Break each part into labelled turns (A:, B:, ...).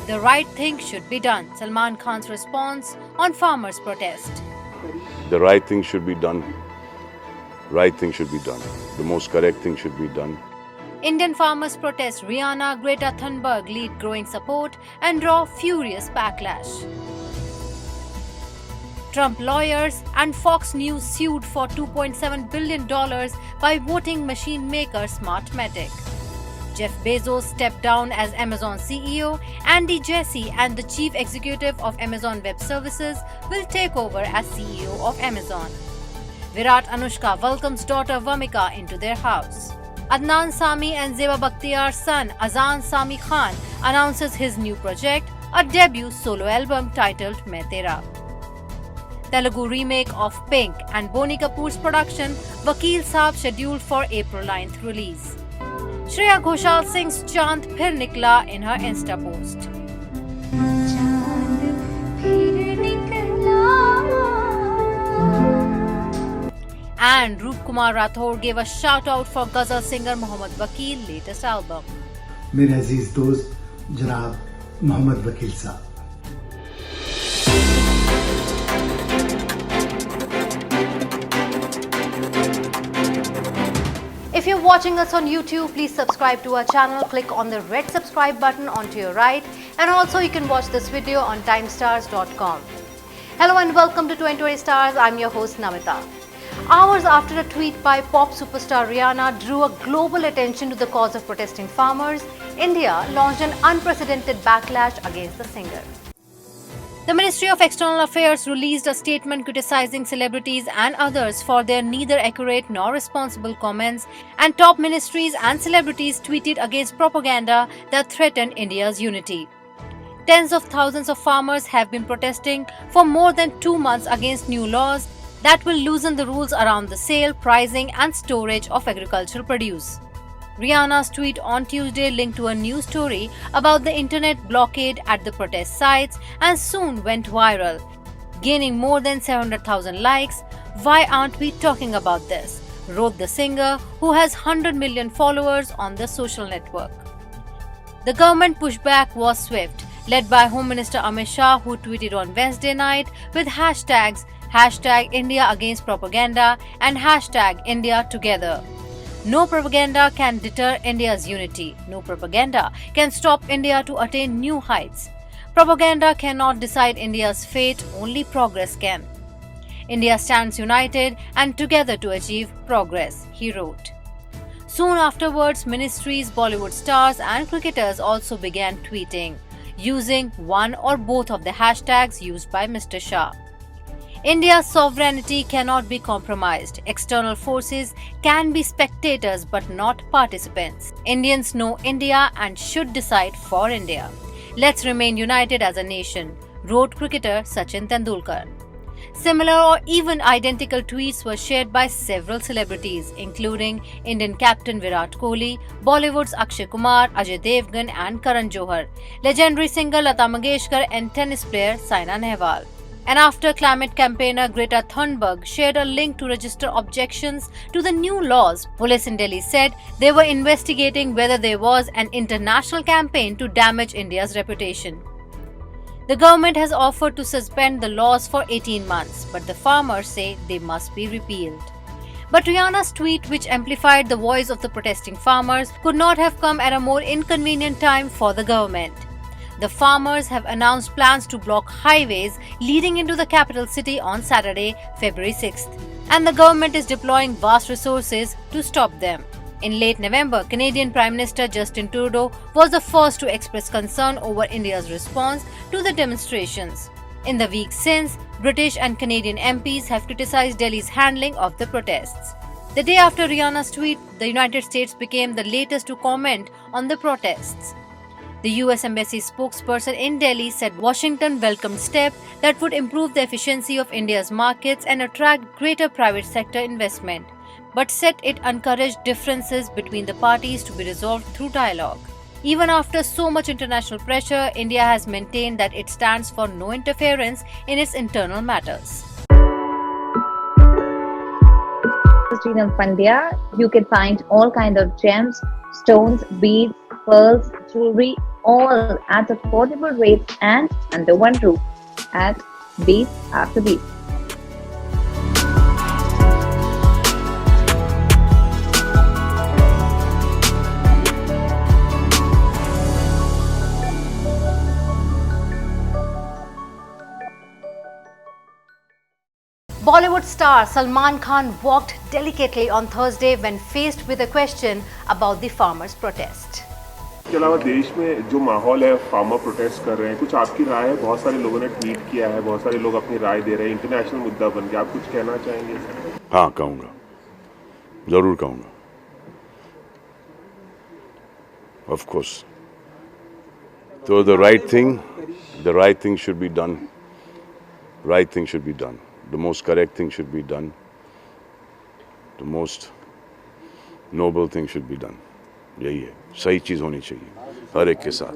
A: The right thing should be done. Salman Khan's response on farmers' protest.
B: The right thing should be done. Right thing should be done. The most correct thing should be done.
A: Indian farmers protest. Rihanna, Greta Thunberg lead growing support and draw furious backlash. Trump lawyers and Fox News sued for $2.7 billion by voting machine maker Smartmatic. Jeff Bezos stepped down as Amazon CEO. Andy Jassy and the chief executive of Amazon Web Services will take over as CEO of Amazon. Virat Anushka welcomes daughter Vamika into their house. Adnan Sami and Zeba Bakhtiyar's son Azaan Sami Khan announces his new project, a debut solo album titled Main Tera. Telugu remake of Pink and BONEY KAPOOR'S production Vakeel SAAB scheduled for April 9th release. Shreya Ghosal sings Chaand, phir nikla in her Insta post.
C: chaand, phir nikla.
A: And Roop Kumar Rathor gave a shout out for Ghazal singer Vakeel's latest album.
D: मेरे अजीज दोस्त जनाब मोहम्मद वकील साहब.
A: If you're watching us on YouTube, please subscribe to our channel. Click on the red subscribe button onto your right, and also you can watch this video on timestars.com. Hello and welcome to 2020 Stars. I'm your host Namita. Hours after a tweet by pop superstar Rihanna drew a global attention to the cause of protesting farmers, India launched an unprecedented backlash against the singer. The Ministry of External Affairs released a statement criticizing celebrities and others for their neither accurate nor responsible comments, and top ministries and celebrities tweeted against propaganda that threatened India's unity. Tens of thousands of farmers have been protesting for more than 2 months against new laws that will loosen the rules around the sale, pricing, and storage of agricultural produce. Rihanna's tweet on Tuesday linked to a news story about the internet blockade at the protest sites and soon went viral, gaining more than 700,000 likes. "Why aren't we talking about this?" wrote the singer, who has 100 million followers on the social network. The government pushback was swift, led by Home Minister Amit Shah, who tweeted on Wednesday night with hashtags #India Against Propaganda and #India Together. No propaganda can deter India's unity. No propaganda can stop India to attain new heights. Propaganda cannot decide India's fate, only progress can. India stands united and together to achieve progress, he wrote. Soon afterwards, ministries, Bollywood stars, and cricketers also began tweeting, using one or both of the hashtags used by Mr. Shah. India's sovereignty cannot be compromised. External forces can be spectators but not participants. Indians know India and should decide for India. Let's remain united as a nation, wrote cricketer Sachin Tendulkar. Similar or even identical tweets were shared by several celebrities, including Indian captain Virat Kohli, Bollywood's Akshay Kumar, Ajay Devgan, and Karan Johar, legendary singer Lata Mangeshkar, and tennis player Saina Nehwal. And after climate campaigner Greta Thunberg shared a link to register objections to the new laws, police in Delhi said they were investigating whether there was an international campaign to damage India's reputation. The government has offered to suspend the laws for 18 months, but the farmers say they must be repealed. But Rihanna's tweet, which amplified the voice of the protesting farmers, could not have come at a more inconvenient time for the government. The farmers have announced plans to block highways leading into the capital city on Saturday, February 6th, and the government is deploying vast resources to stop them. In late November, Canadian Prime Minister Justin Trudeau was the first to express concern over India's response to the demonstrations. In the weeks since, British and Canadian MPs have criticized Delhi's handling of the protests. The day after Rihanna's tweet, the United States became the latest to comment on the protests. The US Embassy spokesperson in Delhi said Washington welcomed steps that would improve the efficiency of India's markets and attract greater private sector investment, but said it encouraged differences between the parties to be resolved through dialogue. Even after so much international pressure, India has maintained that it stands for no interference in its internal matters.
C: Pandya, you can find all kinds of gems, stones, beads, pearls, jewelry,
E: all at affordable rates and under one roof at Beat After Beat.
A: Bollywood star Salman Khan walked delicately on Thursday when faced with a question about the farmers' protest.
F: इसके अलावा देश में जो माहौल है farmer protest कर रहे हैं, कुछ आपकी राय है? बहुत सारे लोगों ने ट्वीट किया है, बहुत सारे लोग अपनी राय दे रहे हैं, इंटरनेशनल मुद्दा बन गया, आप कुछ कहना चाहेंगे?
B: हाँ, कहूँगा, ज़रूर कहूँगा. Of course. So the right thing should be done. Right thing should be done. The most correct thing should be done. The most noble thing should be done. यही है, सही चीज होनी चाहिए हर एक के साथ.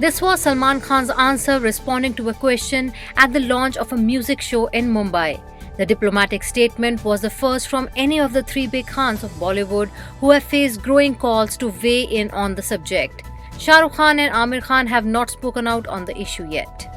A: This was Salman Khan's answer responding to a question at the launch of a music show in Mumbai. The diplomatic statement was the first from any of the three big Khans of Bollywood who have faced growing calls to weigh in on the subject. Shah Rukh Khan and Aamir Khan have not spoken out on the issue yet.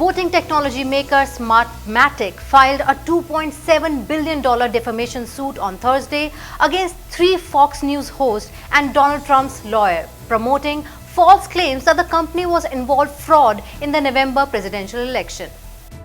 A: Voting technology maker Smartmatic filed a $2.7 billion defamation suit on Thursday against three Fox News hosts and Donald Trump's lawyer, promoting false claims that the company was involved fraud in the November presidential election.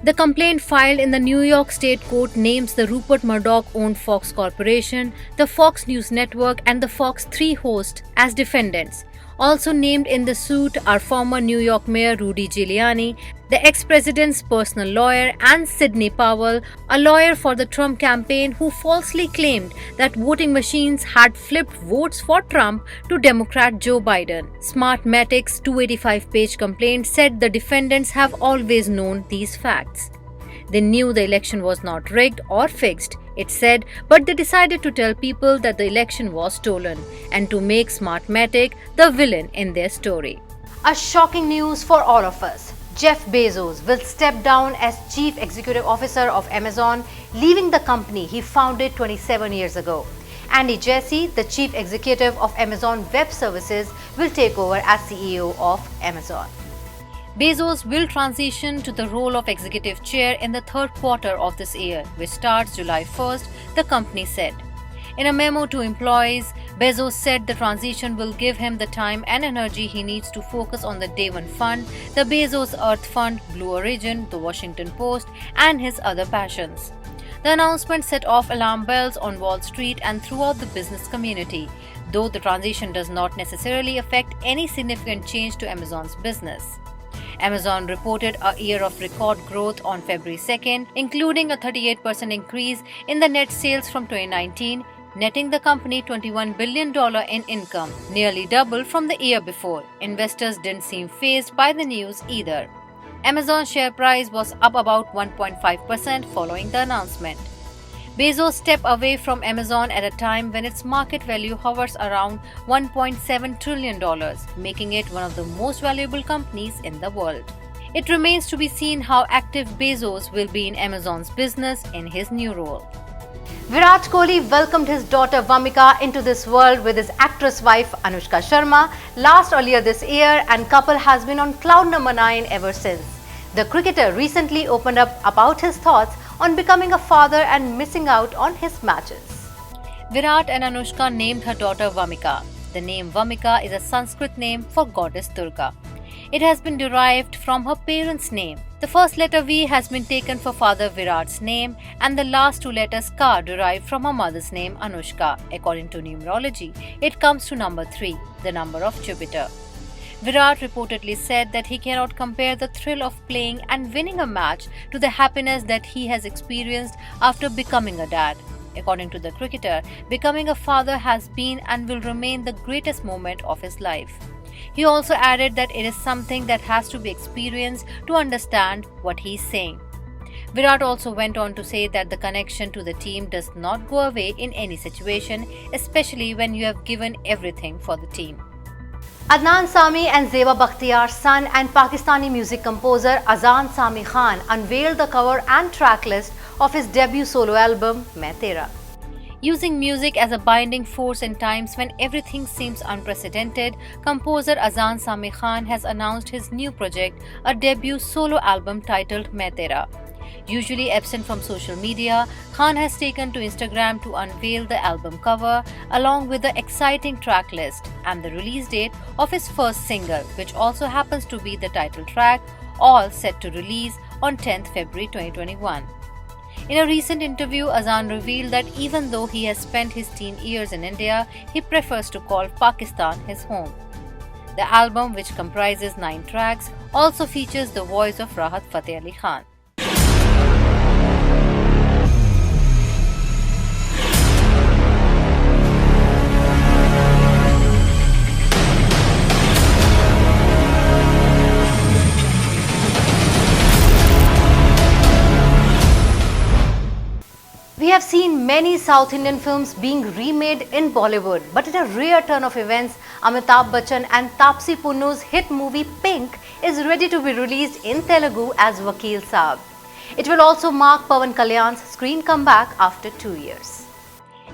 A: The complaint filed in the New York State Court names the Rupert Murdoch-owned Fox Corporation, the Fox News Network and the Fox 3 host as defendants. Also named in the suit are former New York Mayor Rudy Giuliani, the ex-president's personal lawyer, and Sidney Powell, a lawyer for the Trump campaign who falsely claimed that voting machines had flipped votes for Trump to Democrat Joe Biden. Smartmatic's 285-page complaint said the defendants have always known these facts. They knew the election was not rigged or fixed, it said, but they decided to tell people that the election was stolen and to make Smartmatic the villain in their story. A shocking news for all of us. Jeff Bezos will step down as Chief Executive Officer of Amazon, leaving the company he founded 27 years ago. Andy Jassy, the Chief Executive of Amazon Web Services, will take over as CEO of Amazon. Bezos will transition to the role of executive chair in the third quarter of this year, which starts July 1st, the company said. In a memo to employees, Bezos said the transition will give him the time and energy he needs to focus on the Day One Fund, the Bezos Earth Fund, Blue Origin, the Washington Post, and his other passions. The announcement set off alarm bells on Wall Street and throughout the business community, though the transition does not necessarily affect any significant change to Amazon's business. Amazon reported a year of record growth on February 2nd, including a 38% increase in the net sales from 2019, netting the company $21 billion in income, nearly double from the year before. Investors didn't seem fazed by the news either. Amazon's share price was up about 1.5% following the announcement. Bezos stepped away from Amazon at a time when its market value hovers around $1.7 trillion, making it one of the most valuable companies in the world. It remains to be seen how active Bezos will be in Amazon's business in his new role. Virat Kohli welcomed his daughter Vamika into this world with his actress wife Anushka Sharma last earlier this year, and couple has been on cloud number 9 ever since. The cricketer recently opened up about his thoughts on becoming a father and missing out on his matches. Virat and Anushka named her daughter Vamika. The name Vamika is a Sanskrit name for goddess Durga. It has been derived from her parents' name. The first letter V has been taken for father Virat's name, and the last two letters Ka derived from her mother's name Anushka. According to numerology, it comes to number 3, the number of Jupiter. Virat reportedly said that he cannot compare the thrill of playing and winning a match to the happiness that he has experienced after becoming a dad. According to the cricketer, becoming a father has been and will remain the greatest moment of his life. He also added that it is something that has to be experienced to understand what he is saying. Virat also went on to say that the connection to the team does not go away in any situation, especially when you have given everything for the team. Adnan Sami and Zeba Bakhtiyar's son and Pakistani music composer Azaan Sami Khan unveiled the cover and track list of his debut solo album, Main Tera. Using music as a binding force in times when everything seems unprecedented, composer Azaan Sami Khan has announced his new project, a debut solo album titled Main Tera. Usually absent from social media, Khan has taken to Instagram to unveil the album cover along with the exciting track list and the release date of his first single, which also happens to be the title track, all set to release on 10th February 2021. In a recent interview, Azaan revealed that even though he has spent his teen years in India, he prefers to call Pakistan his home. The album, which comprises 9 tracks, also features the voice of Rahat Fateh Ali Khan. We have seen many South Indian films being remade in Bollywood, but in a rare turn of events, Amitabh Bachchan and Taapsee Pannu's hit movie Pink is ready to be released in Telugu as Vakeel SAAB. It will also mark Pawan Kalyan's screen comeback after 2 years.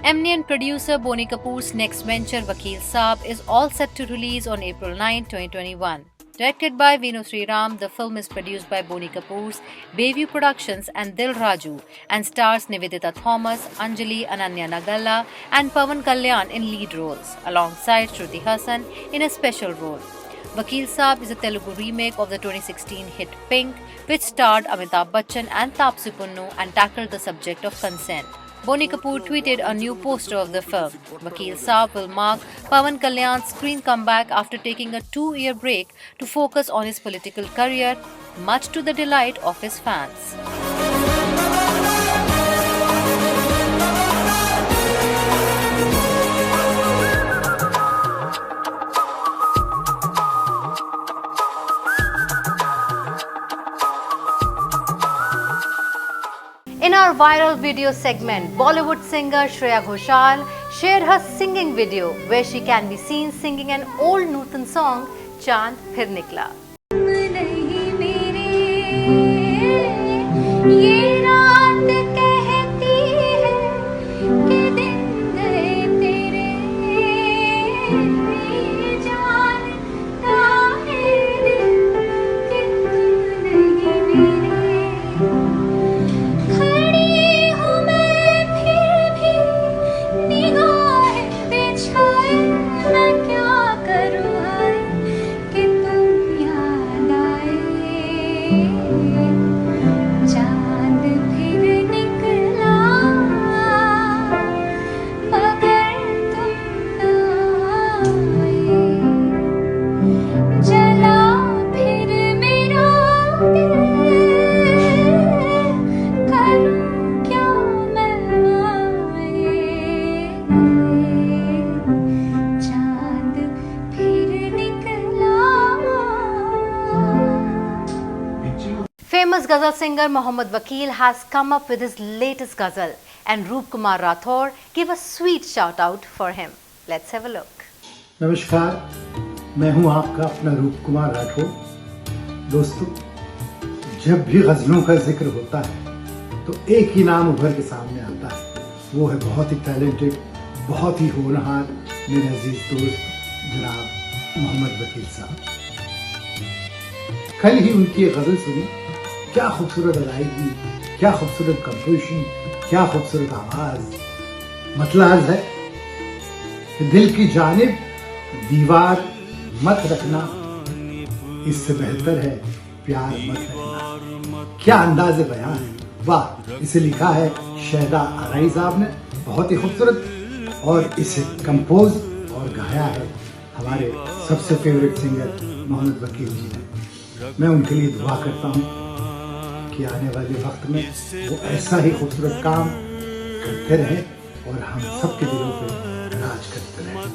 A: Eminent producer BONEY KAPOOR'S next venture Vakeel SAAB is all set to release on April 9, 2021. Directed by Venu Sriram, the film is produced by BONEY KAPOOR'S, Bayview Productions and Dil Raju and stars Nivedita Thomas, Anjali Ananya Nagalla and Pawan Kalyan in lead roles, alongside Shruti Hassan in a special role. Vakeel SAAB is a Telugu remake of the 2016 hit Pink, which starred Amitabh Bachchan and Taapsee Pannu and tackled the subject of consent. BONEY KAPOOR tweeted a new poster of the film. Vakeel SAAB will mark Pawan Kalyan's screen comeback after taking a 2-year break to focus on his political career, much to the delight of his fans. In our viral video segment, Bollywood singer Shreya Ghosal shared her singing video where she can be seen singing an old Nutan song, Chaand, Phir Nikla. Famous Ghazal singer Vakeel has come up with his latest Ghazal and Roop Kumar Rathor gave a sweet shout out for him. Let's have a look.
D: नमस्कार, मैं हूं आपका अपना रूप कुमार राठौर। दोस्तों, जब भी गजलों का जिक्र होता है तो एक ही नाम उभर के सामने आता है, वो है बहुत ही टैलेंटेड, बहुत ही होनहार मेरे अजीज दोस्त जनाब मोहम्मद वकील साहब। कल ही उनकी एक गजल सुनी, क्या खूबसूरत अदायगी, क्या खूबसूरत कंपोजिशन, क्या खूबसूरत आवाज। मतलब है कि दिल की जानिब दीवार मत रखना, इससे बेहतर है प्यार मत रखना। क्या अंदाज़े बयान है, वाह। इसे लिखा है शहदा आराई साहब ने, बहुत ही खूबसूरत, और इसे कंपोज और गाया है हमारे सबसे फेवरेट सिंगर मोहम्मद वकील जी ने। मैं उनके लिए दुआ करता हूँ कि आने वाले वक्त में वो ऐसा ही खूबसूरत काम करते रहें और हम सबके दिलों पे राज करते रहें।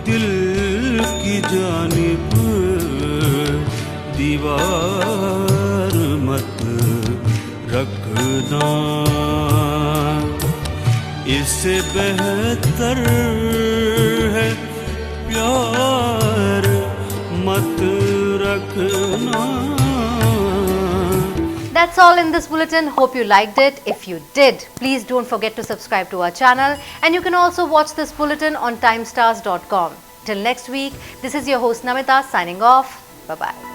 G: दिल की जानिब दीवार मत रखना, इससे बेहतर है प्यार मत रखना.
A: That's all in this bulletin. Hope you liked it. If you did, please don't forget to subscribe to our channel, and you can also watch this bulletin on timestars.com. Till next week, this is your host Namita signing off. Bye-bye.